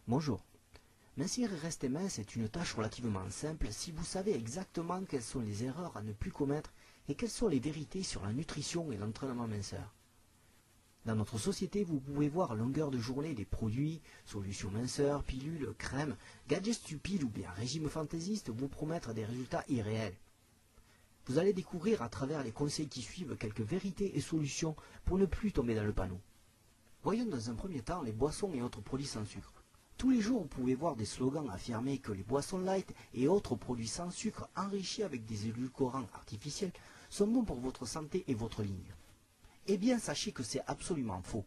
Bonjour. Mincir et rester mince est une tâche relativement simple si vous savez exactement quelles sont les erreurs à ne plus commettre et quelles sont les vérités sur la nutrition et l'entraînement minceur. Dans notre société, vous pouvez voir à longueur de journée des produits, solutions minceurs, pilules, crèmes, gadgets stupides ou bien régimes fantaisistes vous promettre des résultats irréels. Vous allez découvrir à travers les conseils qui suivent quelques vérités et solutions pour ne plus tomber dans le panneau. Voyons dans un premier temps les boissons et autres produits sans sucre. Tous les jours, vous pouvez voir des slogans affirmer que les boissons light et autres produits sans sucre enrichis avec des édulcorants artificiels sont bons pour votre santé et votre ligne. Eh bien, sachez que c'est absolument faux.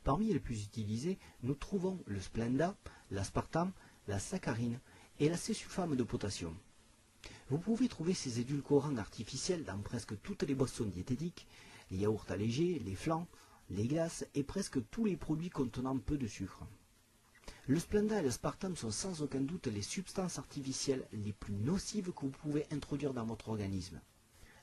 Parmi les plus utilisés, nous trouvons le Splenda, l'aspartame, la saccharine et la césulfame de potassium. Vous pouvez trouver ces édulcorants artificiels dans presque toutes les boissons diététiques, les yaourts allégés, les flancs, les glaces et presque tous les produits contenant peu de sucre. Le Splenda et l'aspartame sont sans aucun doute les substances artificielles les plus nocives que vous pouvez introduire dans votre organisme.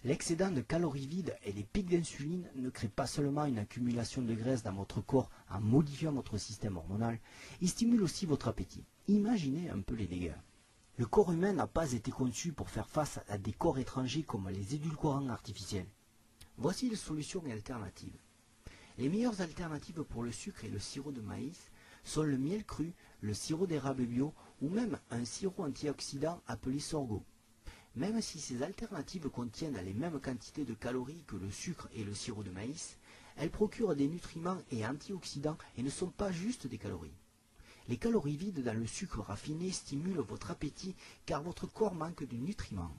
L'excédent de calories vides et les pics d'insuline ne créent pas seulement une accumulation de graisse dans votre corps en modifiant votre système hormonal, ils stimulent aussi votre appétit. Imaginez un peu les dégâts. Le corps humain n'a pas été conçu pour faire face à des corps étrangers comme les édulcorants artificiels. Voici les solutions alternatives. Les meilleures alternatives pour le sucre et le sirop de maïs sont le miel cru, le sirop d'érable bio ou même un sirop antioxydant appelé sorgho. Même si ces alternatives contiennent les mêmes quantités de calories que le sucre et le sirop de maïs, elles procurent des nutriments et antioxydants et ne sont pas juste des calories. Les calories vides dans le sucre raffiné stimulent votre appétit car votre corps manque de nutriments.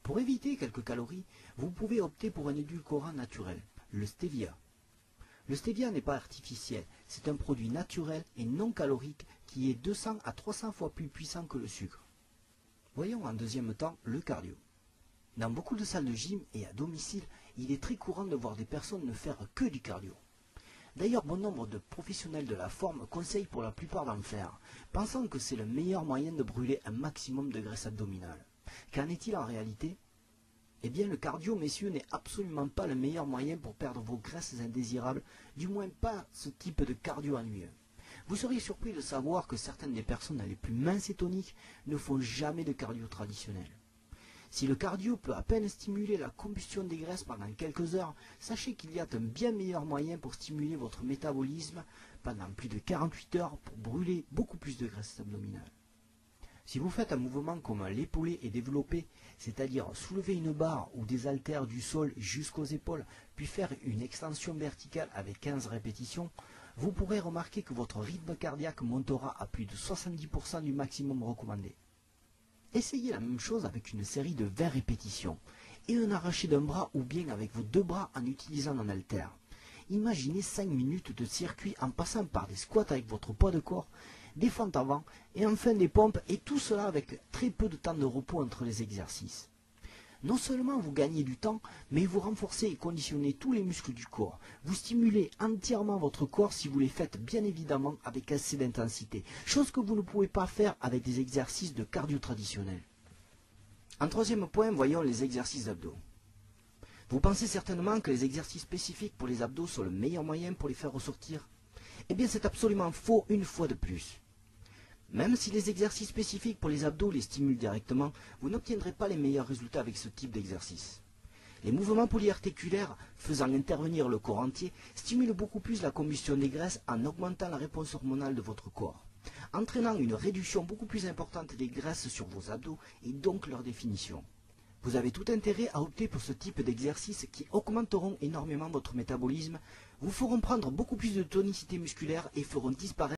Pour éviter quelques calories, vous pouvez opter pour un édulcorant naturel, le stevia. Le stevia n'est pas artificiel, c'est un produit naturel et non calorique qui est 200 à 300 fois plus puissant que le sucre. Voyons en deuxième temps le cardio. Dans beaucoup de salles de gym et à domicile, il est très courant de voir des personnes ne faire que du cardio. D'ailleurs, bon nombre de professionnels de la forme conseillent pour la plupart d'en faire, pensant que c'est le meilleur moyen de brûler un maximum de graisse abdominale. Qu'en est-il en réalité ? Eh bien, le cardio, messieurs, n'est absolument pas le meilleur moyen pour perdre vos graisses indésirables, du moins pas ce type de cardio ennuyeux. Vous seriez surpris de savoir que certaines des personnes les plus minces et toniques ne font jamais de cardio traditionnel. Si le cardio peut à peine stimuler la combustion des graisses pendant quelques heures, sachez qu'il y a un bien meilleur moyen pour stimuler votre métabolisme pendant plus de 48 heures pour brûler beaucoup plus de graisse abdominale. Si vous faites un mouvement comme l'épaulé et développé, c'est-à-dire soulever une barre ou des haltères du sol jusqu'aux épaules, puis faire une extension verticale avec 15 répétitions, vous pourrez remarquer que votre rythme cardiaque montera à plus de 70% du maximum recommandé. Essayez la même chose avec une série de 20 répétitions et un arraché d'un bras ou bien avec vos deux bras en utilisant un haltère. Imaginez 5 minutes de circuit en passant par des squats avec votre poids de corps, des fentes avant et enfin des pompes et tout cela avec très peu de temps de repos entre les exercices. Non seulement vous gagnez du temps, mais vous renforcez et conditionnez tous les muscles du corps. Vous stimulez entièrement votre corps si vous les faites bien évidemment avec assez d'intensité, chose que vous ne pouvez pas faire avec des exercices de cardio traditionnels. En troisième point, voyons les exercices d'abdos. Vous pensez certainement que les exercices spécifiques pour les abdos sont le meilleur moyen pour les faire ressortir? Eh bien, c'est absolument faux une fois de plus. Même si les exercices spécifiques pour les abdos les stimulent directement, vous n'obtiendrez pas les meilleurs résultats avec ce type d'exercice. Les mouvements polyarticulaires, faisant intervenir le corps entier, stimulent beaucoup plus la combustion des graisses en augmentant la réponse hormonale de votre corps, entraînant une réduction beaucoup plus importante des graisses sur vos abdos et donc leur définition. Vous avez tout intérêt à opter pour ce type d'exercices qui augmenteront énormément votre métabolisme, vous feront prendre beaucoup plus de tonicité musculaire et feront disparaître